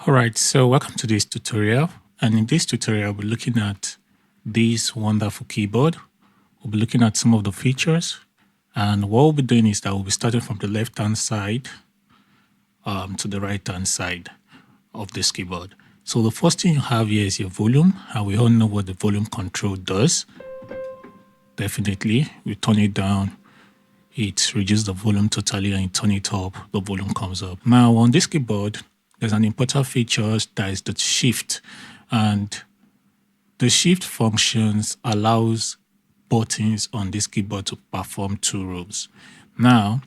Alright, so welcome to this tutorial, and in this tutorial we're looking at this wonderful keyboard. We'll be looking at some of the features, and what we'll be doing is that we'll be starting from the left hand side to the right hand side of this keyboard. So the first thing you have here is your volume, and we all know what the volume control does. Definitely, we turn it down, it reduces the volume totally, and you turn it up, the volume comes up. Now on this keyboard, there's an important feature that is the shift, and the shift functions allows buttons on this keyboard to perform two roles. Now,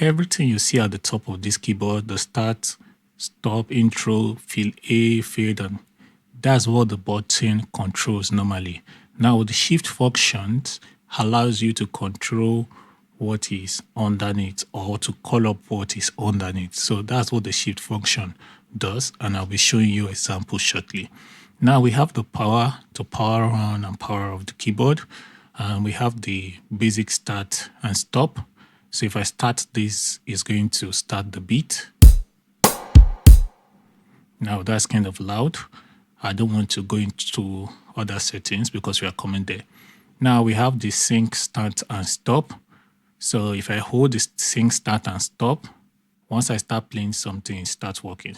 everything you see at the top of this keyboard, the start, stop, intro, fill A, fade, and that's what the button controls normally. Now, the shift functions allows you to control what is underneath or to call up what is underneath. So that's what the shift function does, and I'll be showing you a sample shortly. Now we have the power to power on and power off the keyboard, and we have the basic start and stop. So if I start this, it's going to start the beat. Now that's kind of loud. I don't want to go into other settings because we are coming there. Now we have the sync start and stop. So if I hold the sync start and stop, once I start playing something, it starts working.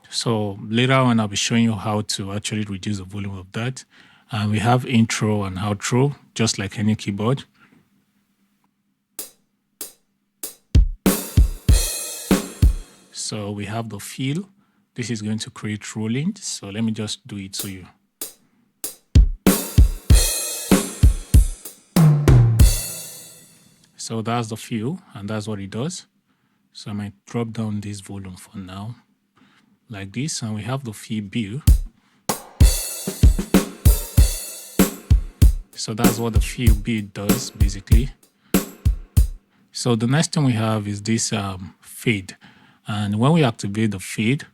So later on, I'll be showing you how to actually reduce the volume of that. And we have intro and outro, just like any keyboard. So we have the fill. This is going to create rolling. So let me just do it to you. So that's the fill, and that's what it does. So I might drop down this volume for now, like this, and we have the fill bill. So that's what the fill bill does, basically. So the next thing we have is this fade. And when we activate the fade,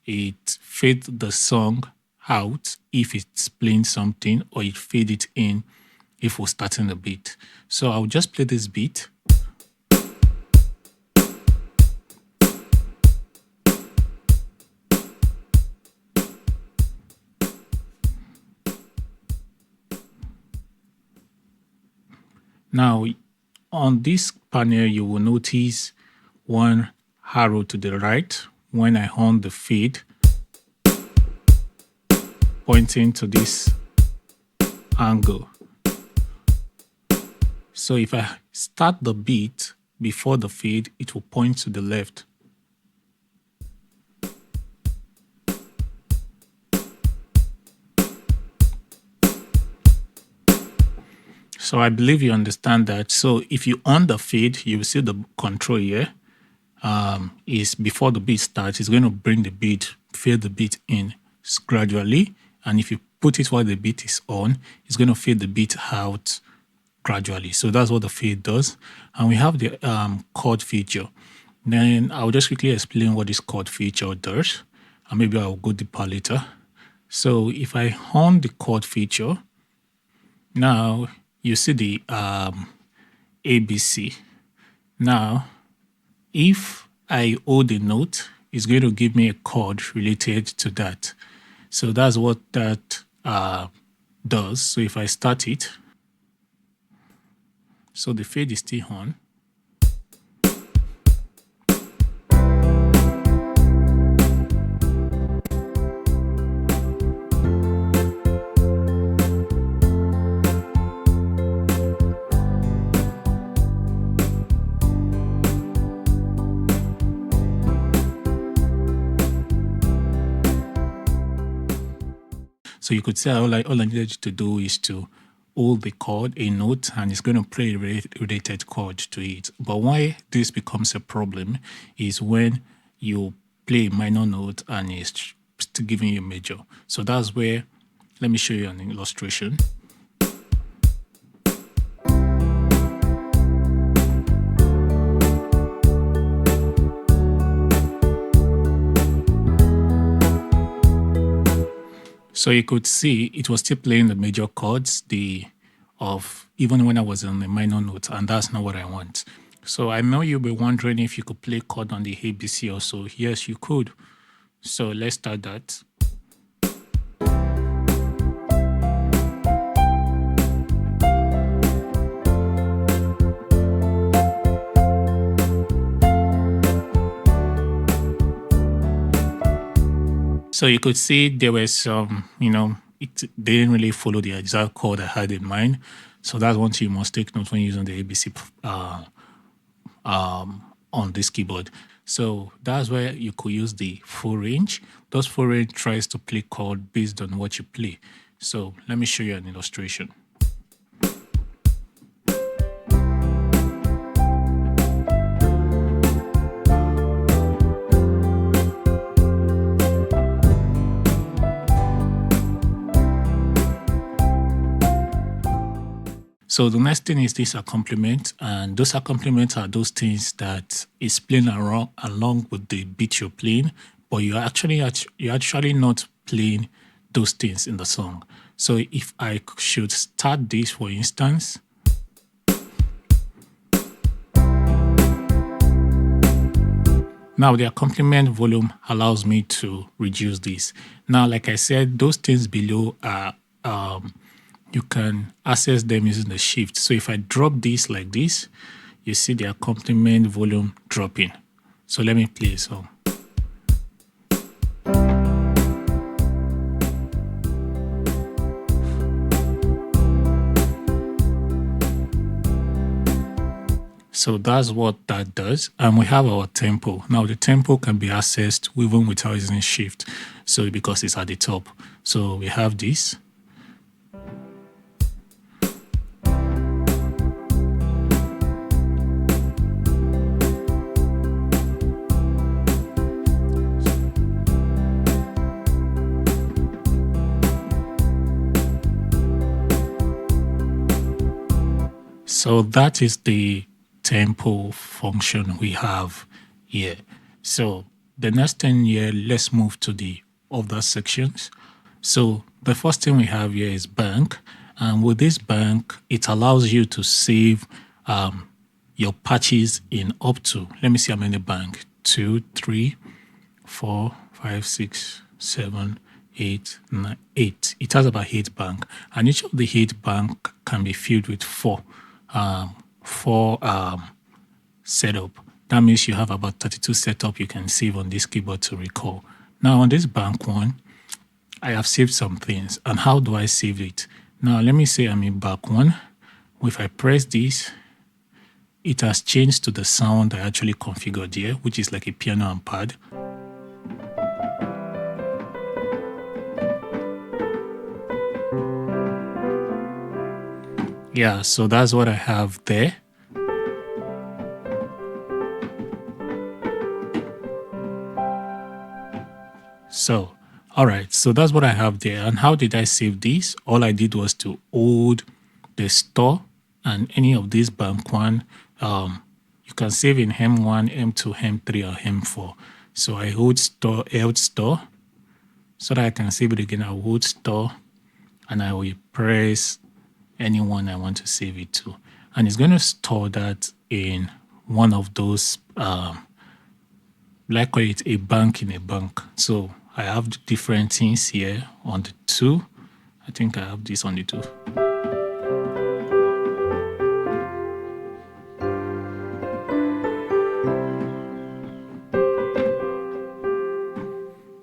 it fades the song out if it's playing something, or it fades it in if we're starting the beat. So I'll just play this beat. Now, on this panel, you will notice one arrow to the right when I on the fade, pointing to this angle. So if I start the beat before the fade, it will point to the left. So I believe you understand that. So if you on the fade, you will see the control here is before the beat starts, it's going to bring the beat, fade the beat in gradually. And if you put it while the beat is on, it's going to fade the beat out gradually. So that's what the fade does. And we have the chord feature. Then I'll just quickly explain what this chord feature does, and maybe I'll go deeper later. So if I on the chord feature, now you see the ABC. Now, if I hold a note, it's going to give me a chord related to that. So that's what that does. So if I start it, so the fade is still on. So you could say all I needed to do is to hold the chord, a note, and it's going to play a related chord to it. But why this becomes a problem is when you play a minor note and it's still giving you a major. So that's where, let me show you an illustration. So you could see it was still playing the major chords, even when I was on the minor note, and that's not what I want. So I know you'll be wondering if you could play chord on the ABC also. Yes, you could. So let's start that. So you could see there were some, it didn't really follow the exact chord I had in mind. So that's one thing you must take note when using the ABC on this keyboard. So that's where you could use the full range. Those full range tries to play chord based on what you play. So let me show you an illustration. So the next thing is this accompaniment, and those accompaniments are those things that is playing along with the beat you're playing, but you're actually not playing those things in the song. So if I should start this, for instance, now the accompaniment volume allows me to reduce this. Now, like I said, those things below are you can access them using the shift. So if I drop this like this, you see the accompaniment volume dropping. So let me play a song. So that's what that does. And we have our tempo. Now the tempo can be accessed even without using shift. So because it's at the top. So we have this. So that is the tempo function we have here. So the next thing here, let's move to the other sections. So the first thing we have here is bank. And with this bank, it allows you to save your patches in up to, let me see how many bank, 2, 3, 4, 5, 6, 7, 8, 9, 8. It has about 8 bank. And each of the 8 bank can be filled with 4 setup. That means you have about 32 setup you can save on this keyboard to recall. Now on this bank one, I have saved some things. And how do I save it? Now let me say I'm in bank one. If I press this, it has changed to the sound I actually configured here, which is like a piano and pad. Yeah, so that's what I have there. So, all right, so that's what I have there. And how did I save this? All I did was to hold the store and any of these bank one. You can save in M1, M2, M3, or M4. So I hold store, held store, so that I can save it again. I hold store, and I will press anyone I want to save it to, and it's going to store that in one of those like call it a bank in a bank. So I have different things here on the 2. I think I have this on the 2.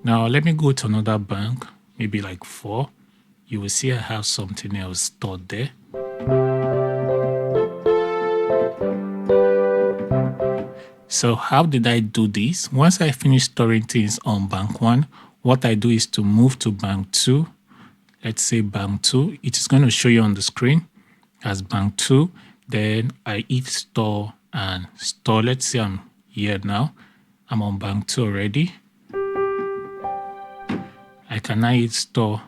Now let me go to another bank, maybe like 4. You will see I have something else stored there. So how did I do this? Once I finish storing things on bank 1, what I do is to move to bank 2. Let's say bank 2. It is going to show you on the screen as bank 2. Then I hit store and store. Let's say I'm here now. I'm on bank 2 already. I can now hit store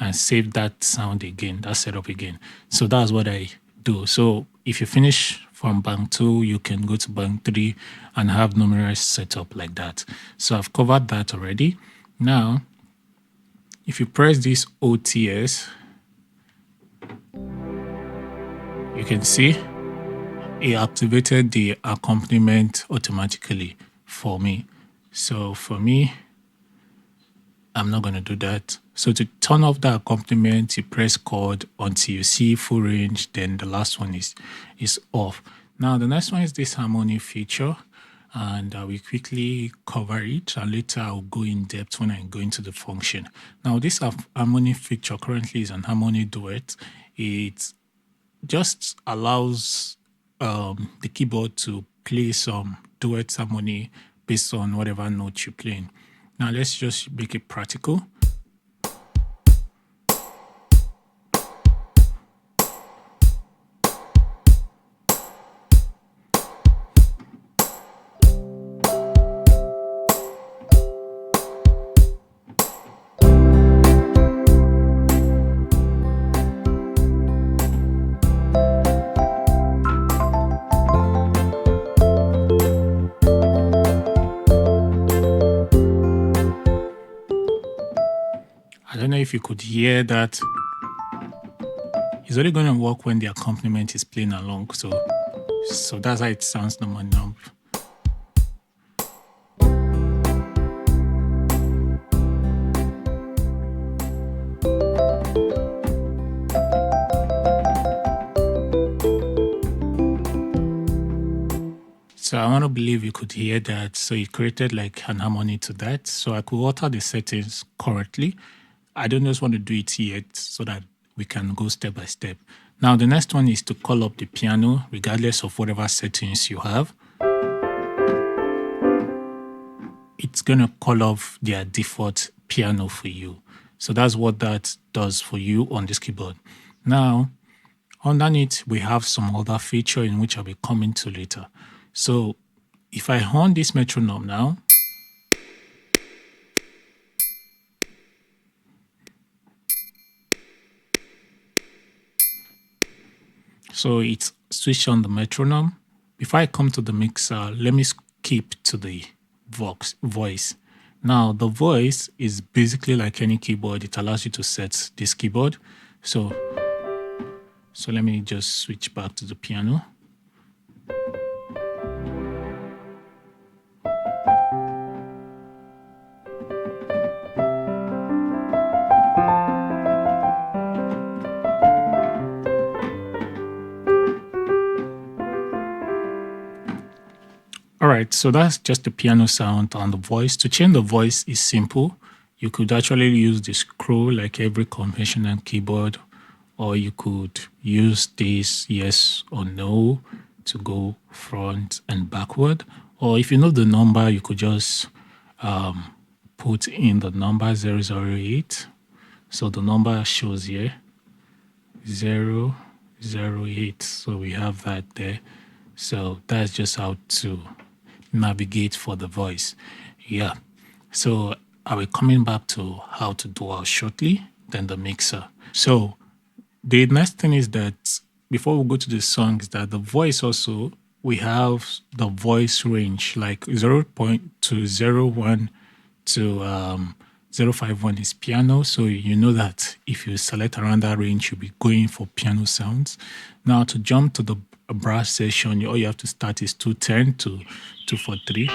and save that sound again, that setup again. So that's what I do. So if you finish from bank 2, you can go to bank 3 and have numerous setup like that. So I've covered that already. Now, if you press this OTS, you can see it activated the accompaniment automatically for me. So for me, I'm not going to do that. So to turn off the accompaniment, you press chord until you see full range, then the last one is off. Now the next one is this harmony feature, and I will quickly cover it, and later I'll go in depth when I go into the function. Now this harmony feature currently is an harmony duet. It just allows the keyboard to play some duet harmony based on whatever note you're playing. Now let's just make it practical. I don't know if you could hear that. It's only going to work when the accompaniment is playing along. So that's how it sounds normal now. So I want to believe you could hear that. So it created like an harmony to that. So I could alter the settings correctly. I don't just want to do it yet so that we can go step by step. Now the next one is to call up the piano regardless of whatever settings you have. It's going to call off their default piano for you. So that's what that does for you on this keyboard. Now underneath we have some other feature in which I'll be coming to later. So if I on this metronome now, so it's switched on the metronome. Before I come to the mixer, let me skip to the voice. Now the voice is basically like any keyboard. It allows you to set this keyboard. So let me just switch back to the piano. Alright, so that's just the piano sound and the voice. To change the voice is simple. You could actually use the scroll like every conventional keyboard, or you could use this yes or no to go front and backward. Or if you know the number, you could just put in the number 008. So the number shows here 008. So we have that there. So that's just how to navigate for the voice. Yeah. So I'll be coming back to how to do our shortly, then the mixer. So the next thing is that before we go to the song is that the voice also, we have the voice range like 0.201 to 051 is piano. So you know that if you select around that range, you'll be going for piano sounds. Now to jump to the brass section, all you have to start is 210 to 243.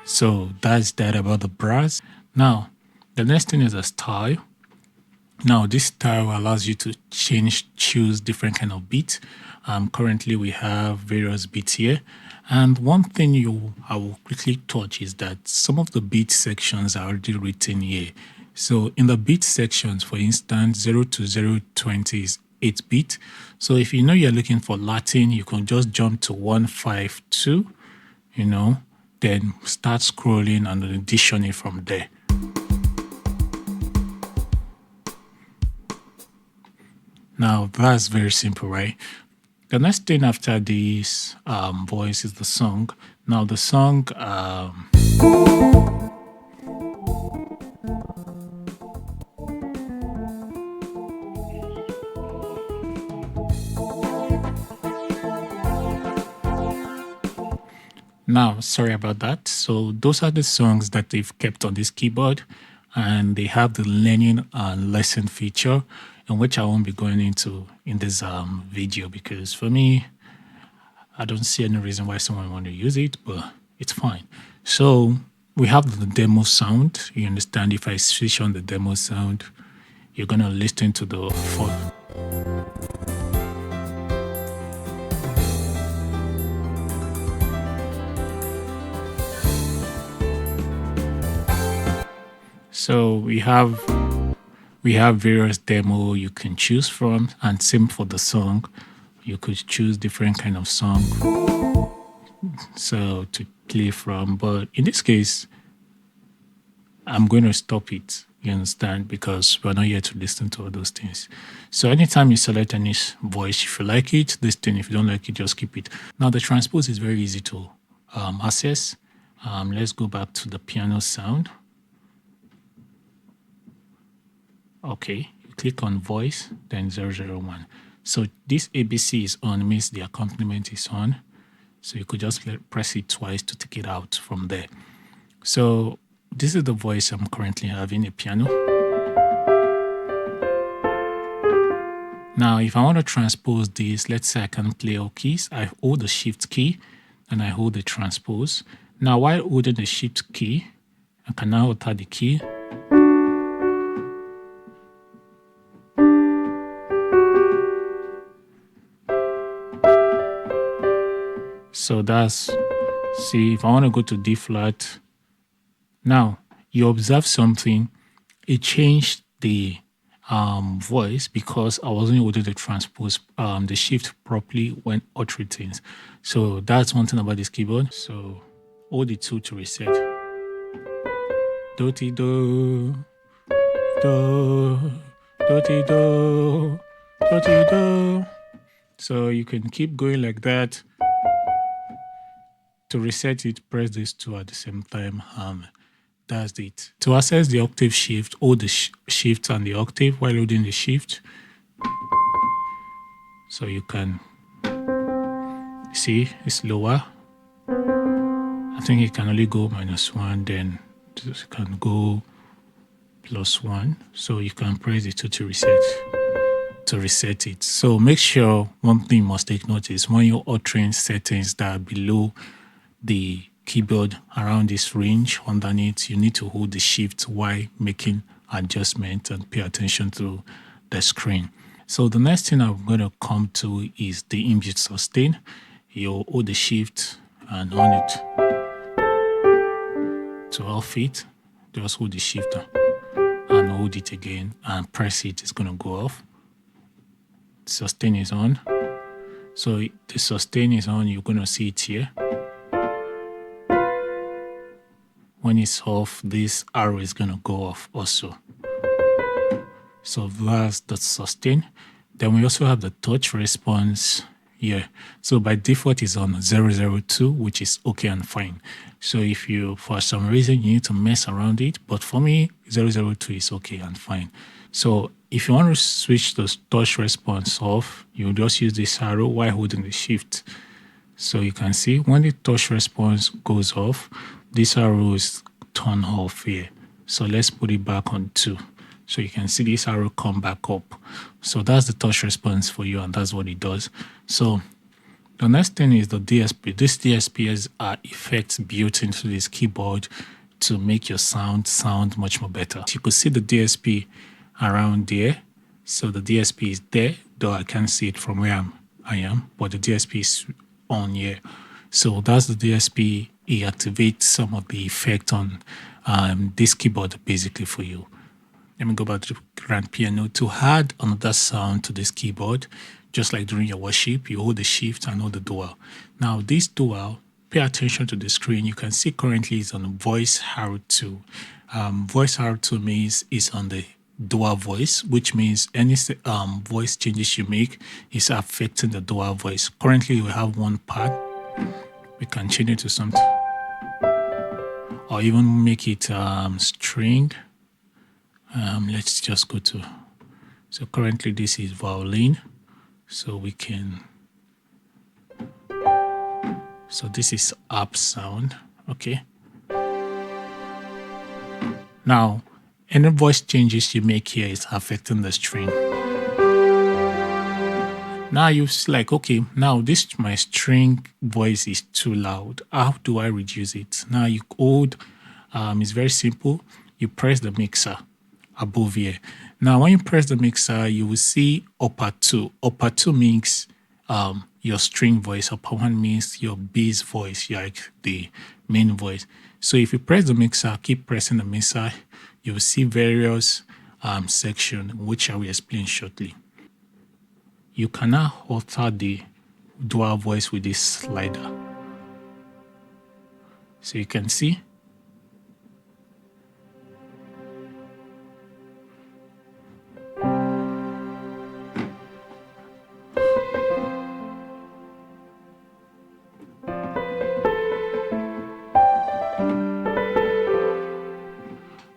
So that's that about the brass. Now the next thing is a style. Now this style allows you to choose different kind of beat. Currently we have various beats here, and one thing I will quickly touch is that some of the beat sections are already written here. So in the beat sections, for instance, 0 to 020 is 8-bit. So if you know you're looking for Latin, you can just jump to 152, then start scrolling and auditioning from there. Now that's very simple, right? The next thing after this voice is the song. Now the song now, sorry about that. So those are the songs that they've kept on this keyboard, and they have the learning and lesson feature. and which I won't be going into in this video, because for me, I don't see any reason why someone want to use it, but it's fine. So we have the demo sound. You understand, if I switch on the demo sound, you're going to listen to the full. So we have various demo you can choose from, and same for the song. You could choose different kind of song so to play from, but in this case, I'm going to stop it. You understand, because we're not here to listen to all those things. So anytime you select any voice, if you like it, this thing. If you don't like it, just keep it. Now the transpose is very easy to access. Let's go back to the piano sound. Okay, you click on voice, then 001. So this ABC is on, means the accompaniment is on. So you could just press it twice to take it out from there. So this is the voice I'm currently having, a piano. Now, if I want to transpose this, let's say I can play all keys. I hold the shift key and I hold the transpose. Now, while holding the shift key, I can now alter the key. So that's, see, if I want to go to D flat, now you observe something, it changed the voice because I wasn't able to transpose the shift properly when altering things. So that's one thing about this keyboard. So hold the 2 to reset. Do ti do, do, do ti do, do ti do. So you can keep going like that. To reset it, press these 2 at the same time. That's it. To access the octave shift, hold the shift and the octave while holding the shift. So you can see it's lower. I think it can only go -1, then it can go +1. So you can press the 2 to reset it. So make sure, one thing you must take note is when you're altering settings that are below the keyboard around this range underneath, you need to hold the shift while making adjustment and pay attention to the screen. So the next thing I'm going to come to is the Inbuilt Sustain. You hold the shift and on it to off it. Just hold the shift and hold it again and press it. It's going to go off. Sustain is on. So the sustain is on. You're going to see it here. When it's off, this arrow is going to go off also. So that's the sustain. Then we also have the touch response here. So by default it's on 002, which is okay and fine. So if you, for some reason, you need to mess around it, but for me, 002 is okay and fine. So if you want to switch the touch response off, you just use this arrow while holding the shift. So you can see when the touch response goes off, this arrow is turned off here. So let's put it back on 2. So you can see this arrow come back up. So that's the touch response for you, and that's what it does. So the next thing is the DSP. This DSPs are effects built into this keyboard to make your sound much more better. You could see the DSP around there. So the DSP is there, though I can't see it from where I am, but the DSP is on here. So that's the DSP. It activates some of the effect on this keyboard basically for you. Let me go back to the grand piano. To add another sound to this keyboard, just like during your worship, you hold the shift and hold the dual. Now this dual, pay attention to the screen. You can see currently it's on voice R2. Voice R2 means it's on the dual voice, which means any voice changes you make is affecting the dual voice. Currently we have one pad. We can change it to something, or even make it string. Let's just go to, so currently this is violin, so we can, so this is up sound. Okay, now any voice changes you make here is affecting the string. Now you're like, okay, now this my string voice is too loud. How do I reduce it? Now you hold, it's very simple. You press the mixer above here. Now when you press the mixer, you will see upper 2. Upper 2 means your string voice. Upper 1 means your bass voice, like the main voice. So if you press the mixer, keep pressing the mixer, you will see various sections, which I will explain shortly. You can now alter the dual voice with this slider. So you can see.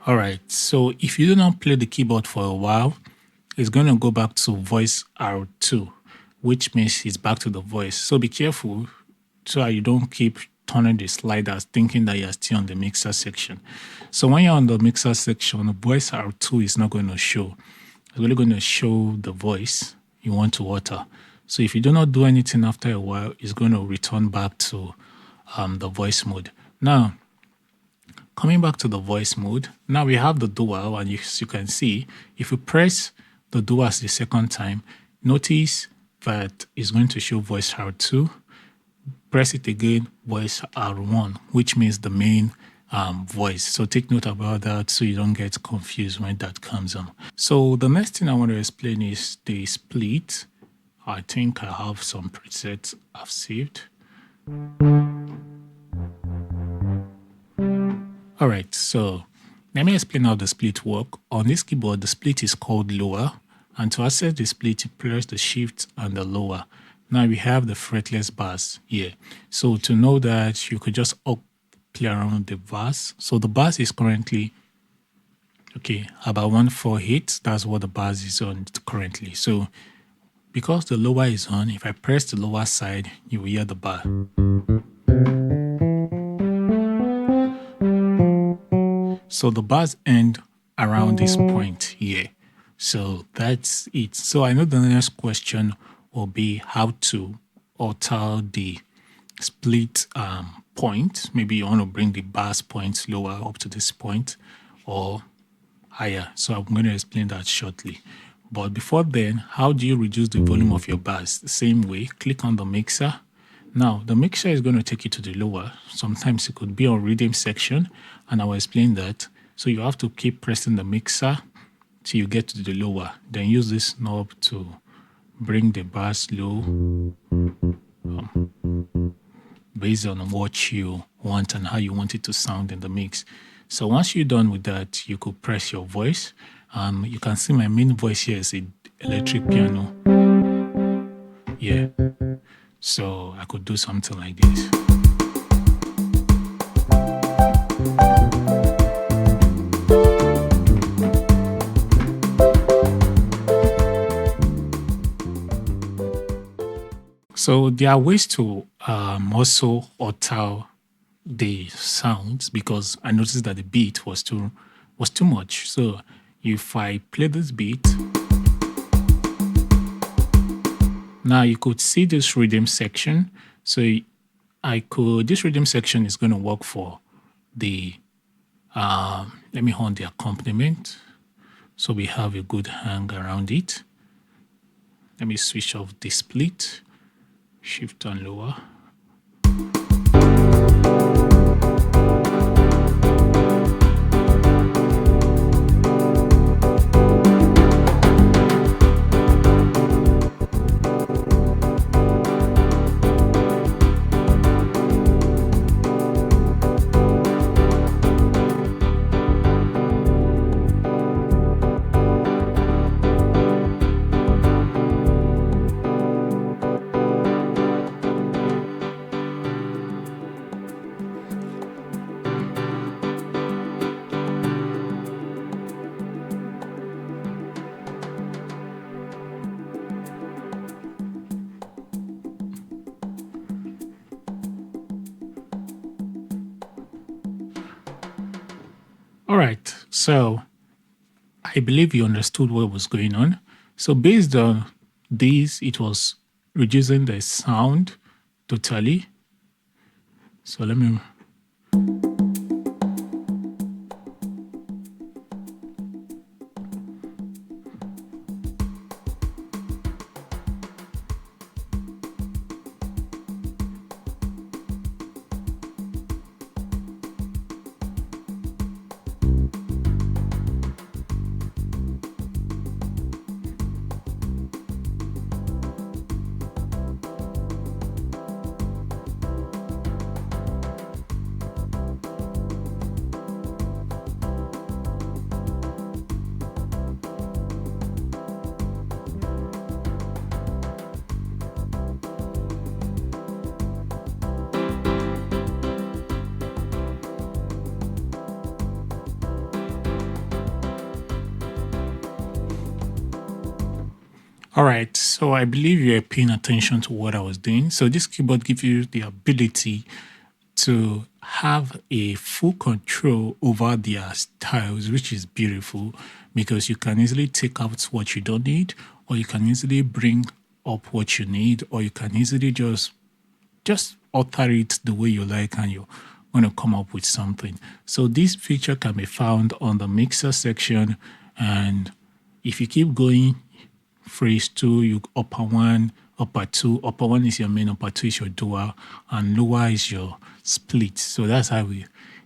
All right, so if you do not play the keyboard for a while, it's going to go back to voice R2, which means it's back to the voice. So be careful so that you don't keep turning the sliders thinking that you're still on the mixer section. So when you're on the mixer section, voice R2 is not going to show. It's really going to show the voice you want to alter. So if you do not do anything after a while, it's going to return back to the voice mode. Now, coming back to the voice mode, now we have the dual, and as you can see, if you press the dual the second time, notice that it's going to show voice R2. Press it again, voice R1, which means the main voice. So take note about that so you don't get confused when that comes on. So the next thing I want to explain is the split. I think I have some presets I've saved. All right, so let me explain how the split works. On this keyboard, the split is called lower, and to access the split, you press the shift and the lower. Now we have the fretless bass here. So to know that, you could just play around the bass. So the bass is currently, okay, about 148. That's what the bass is on currently. So because the lower is on, if I press the lower side, you will hear the bass. So the bars end around this point here. So that's it. So I know the next question will be how to alter the split point. Maybe you want to bring the bass point lower up to this point or higher. So I'm going to explain that shortly. But before then, how do you reduce the volume of your bass? The same way, click on the mixer. Now, the mixer is going to take you to the lower. Sometimes it could be on rhythm section, and I will explain that. So you have to keep pressing the mixer till you get to the lower. Then use this knob to bring the bass low based on what you want and how you want it to sound in the mix. So once you're done with that, you could press your voice. You can see my main voice here is an electric piano. Yeah. So I could do something like this. So there are ways to also alter the sounds, because I noticed that the beat was too much. So if I play this beat, now you could see this rhythm section. So this rhythm section is going to work for the, let me hone the accompaniment. So we have a good hang around it. Let me switch off the split, shift and lower. All right, so I believe you understood what was going on. So based on this, it was reducing the sound totally. So let me. All right, so I believe you're paying attention to what I was doing. So this keyboard gives you the ability to have a full control over their styles, which is beautiful because you can easily take out what you don't need, or you can easily bring up what you need, or you can easily just alter it the way you like and you want to come up with something. So this feature can be found on the mixer section, and if you keep going, phrase 2, you upper 1, upper 2. Upper 1 is your main, upper 2 is your dual, and lower is your split. So that's how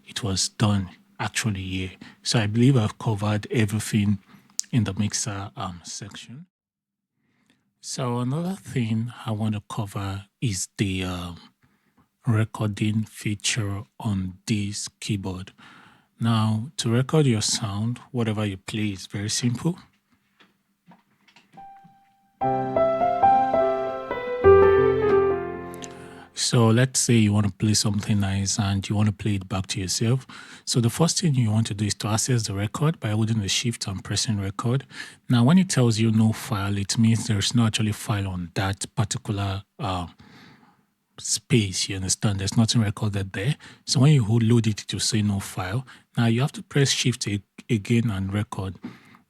it was done actually here. So I believe I've covered everything in the mixer section. So another thing I want to cover is the recording feature on this keyboard. Now, to record your sound, whatever you play is very simple. So let's say you want to play something nice and you want to play it back to yourself. So the first thing you want to do is to access the record by holding the shift and pressing record. Now, when it tells you no file, it means there's no actually file on that particular space. You understand? There's nothing recorded there. So when you load it, it will say no file. Now you have to press shift again and record.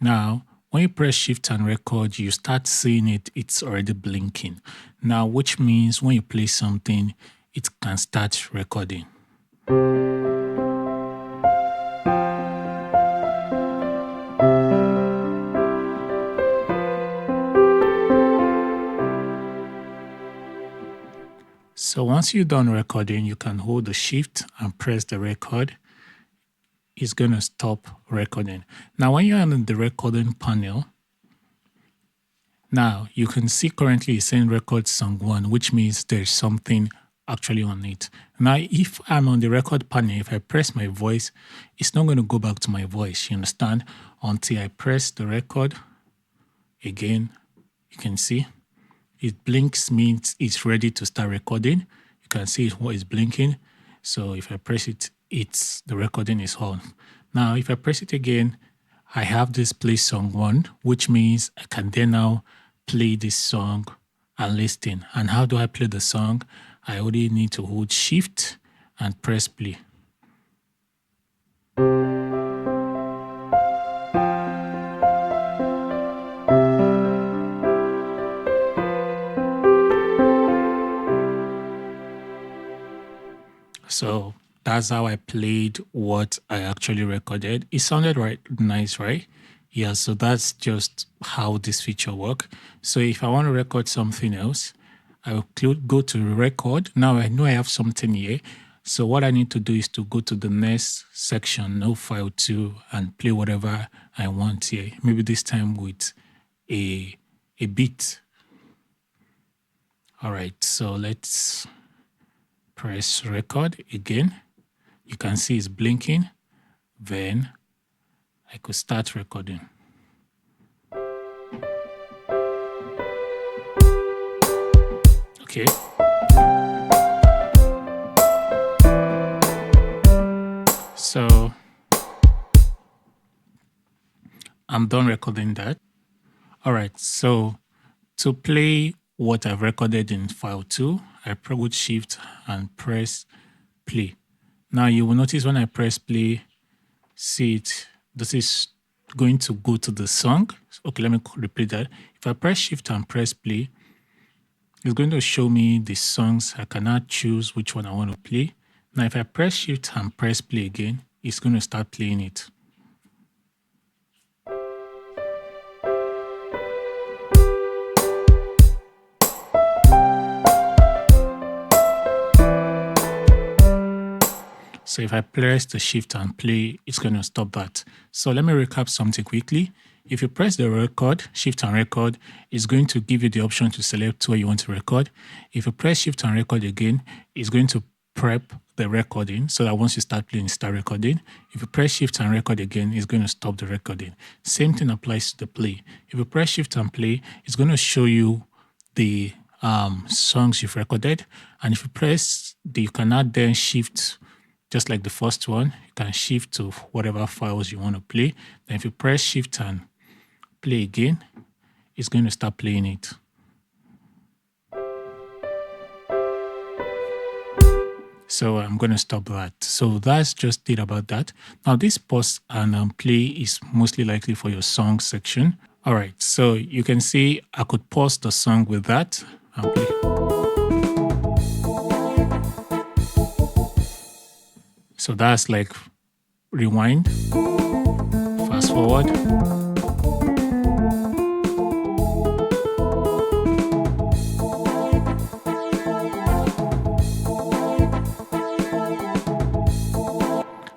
Now, when you press shift and record, you start seeing it's already blinking. Now, which means when you play something, it can start recording. So once you're done recording, you can hold the shift and press the record. It's going to stop recording. Now, when you're on the recording panel, now you can see currently it's saying record song 1, which means there's something actually on it. Now, if I'm on the record panel, if I press my voice, it's not going to go back to my voice, you understand? Until I press the record again, you can see it blinks, means it's ready to start recording. You can see what is blinking. So if I press it, the recording is on. Now, if I press it again, I have this play song 1, which means I can then now play this song and listen. And how do I play the song? I only need to hold shift and press play. So that's how I played what I actually recorded. It sounded nice, right? Yeah, so that's just how this feature works. So if I want to record something else, I will go to record. Now I know I have something here. So what I need to do is to go to the next section, no file 2, and play whatever I want here. Maybe this time with a beat. All right, so let's press record again. You can see it's blinking. Then I could start recording. Okay. So I'm done recording that. All right, so to play what I've recorded in file 2, I hold shift and press play. Now you will notice when I press play, see it, this is going to go to the song. Okay, let me repeat that. If I press shift and press play, it's going to show me the songs. I cannot choose which one I want to play. Now, if I press Shift and press play again, it's going to start playing it. So if I press the Shift and play, it's going to stop that. So let me recap something quickly. If you press the record, Shift and record, it's going to give you the option to select where you want to record. If you press Shift and record again, it's going to prep the recording so that once you start playing, start recording. If you press Shift and record again, it's going to stop the recording. Same thing applies to the play. If you press Shift and play, it's going to show you the songs you've recorded. And if you press, you cannot then shift. Just like the first one, you can shift to whatever files you want to play. Then if you press Shift and play again, it's going to start playing it. So I'm going to stop that. So that's just it about that. Now this pause and play is mostly likely for your song section. All right, so you can see I could pause the song with that and play. So that's like rewind, fast forward.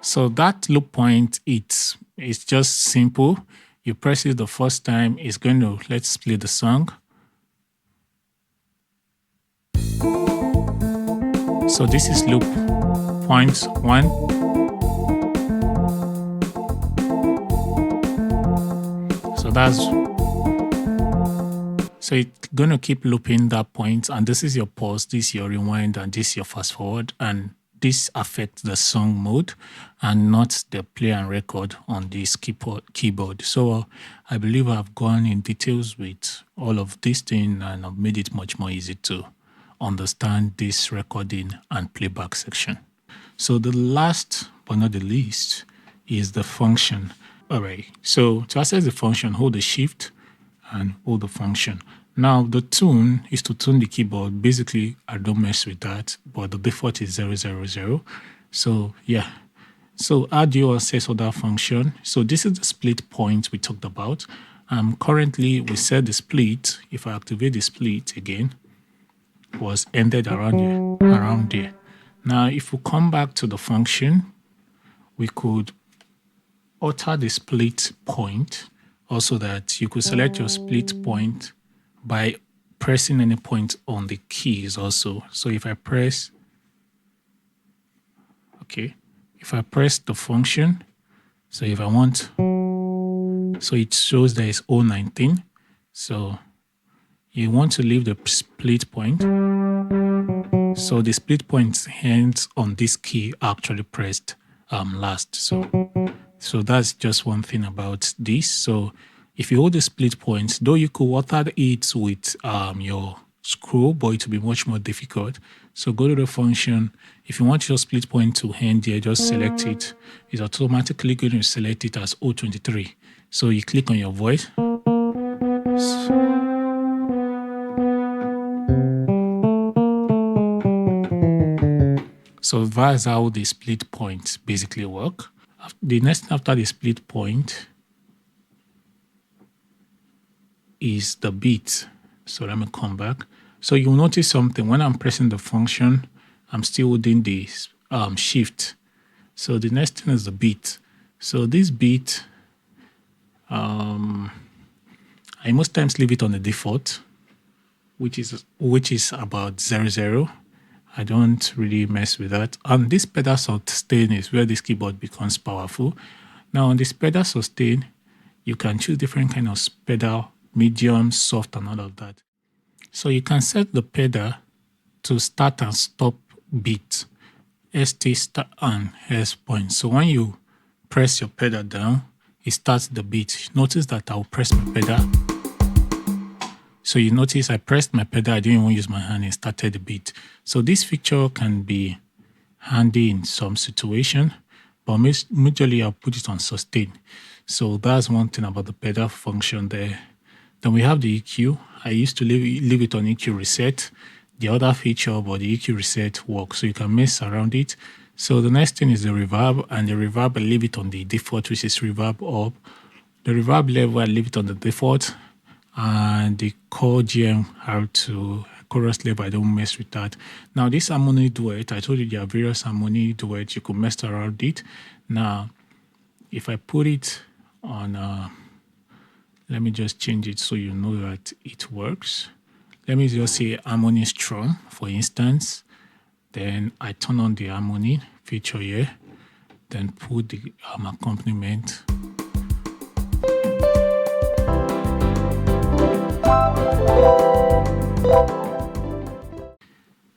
So that loop point, it's just simple. You press it the first time, it's going to, let's play the song. So this is loop point 1. So it's going to keep looping that point, and this is your pause, this is your rewind, and this is your fast forward, and this affects the song mode and not the play and record on this keyboard. So I believe I've gone in details with all of this thing, and I've made it much more easy to understand this recording and playback section. So the last but not the least is the function. All right, so to access the function, hold the Shift and hold the function. Now the tune is to tune the keyboard. Basically, I don't mess with that, but the default is 000. So yeah, so how do you access other function? So this is the split point we talked about. Currently we set the split. If I activate the split again, was ended around there. Now, if we come back to the function, we could alter the split point also, that you could select your split point by pressing any point on the keys also. So if I press, if I press the function, so if I want, so it shows there is 019. So you want to leave the split point. So the split point ends on this key actually pressed last. So that's just one thing about this. So if you hold the split point, though you could alter it with your scroll, but it will be much more difficult. So go to the function. If you want your split point to end here, just select it. It's automatically going to select it as 023. So you click on your voice. So that's how the split points basically work. The next after the split point is the beat. So let me come back. So you'll notice something. When I'm pressing the function, I'm still holding the Shift. So the next thing is the beat. So this beat, I most times leave it on the default, which is about 00. I don't really mess with that. And this pedal sustain is where this keyboard becomes powerful. Now on this pedal sustain, you can choose different kind of pedal, medium, soft, and all of that. So you can set the pedal to start and stop beat, ST start and S point. So when you press your pedal down, it starts the beat. Notice that I'll press my pedal. So you notice I pressed my pedal, I didn't even use my hand, and started the beat. So this feature can be handy in some situation, but majorly I'll put it on sustain. So that's one thing about the pedal function there. Then we have the EQ. I used to leave it on EQ reset. The other feature, but the EQ reset works, so you can mess around it. So the next thing is the reverb, and the reverb I leave it on the default, which is reverb up. The reverb level I leave it on the default, and the core GM chorus level I don't mess with that. Now this harmony duet, I told you there are various harmony duets, you could mess around it. Now if I put it on, let me just change it so you know that it works. Let me just say harmony strum, for instance. Then I turn on the harmony feature here. Then put the accompaniment.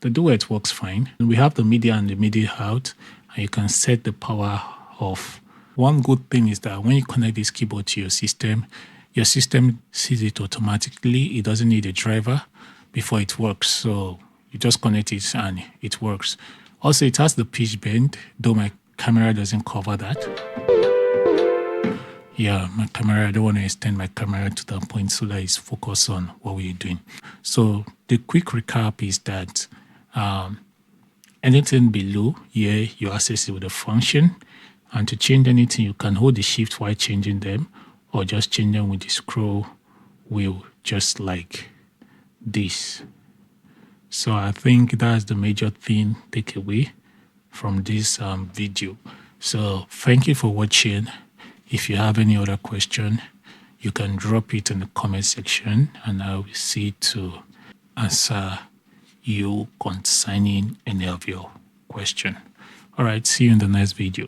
The duet works fine. We have the MIDI and the MIDI out, and you can set the power off. One good thing is that when you connect this keyboard to your system sees it automatically. It doesn't need a driver before it works. So you just connect it and it works. Also, it has the pitch bend, though my camera doesn't cover that. Yeah, my camera, I don't want to extend my camera to that point so that it's focused on what we're doing. So the quick recap is that anything below here, you access it with a function. And to change anything, you can hold the shift while changing them, or just change them with the scroll wheel, just like this. So I think that's the major thing takeaway from this video. So thank you for watching. If you have any other question, you can drop it in the comment section, and I will see to answer you concerning any of your question. All right, see you in the next video.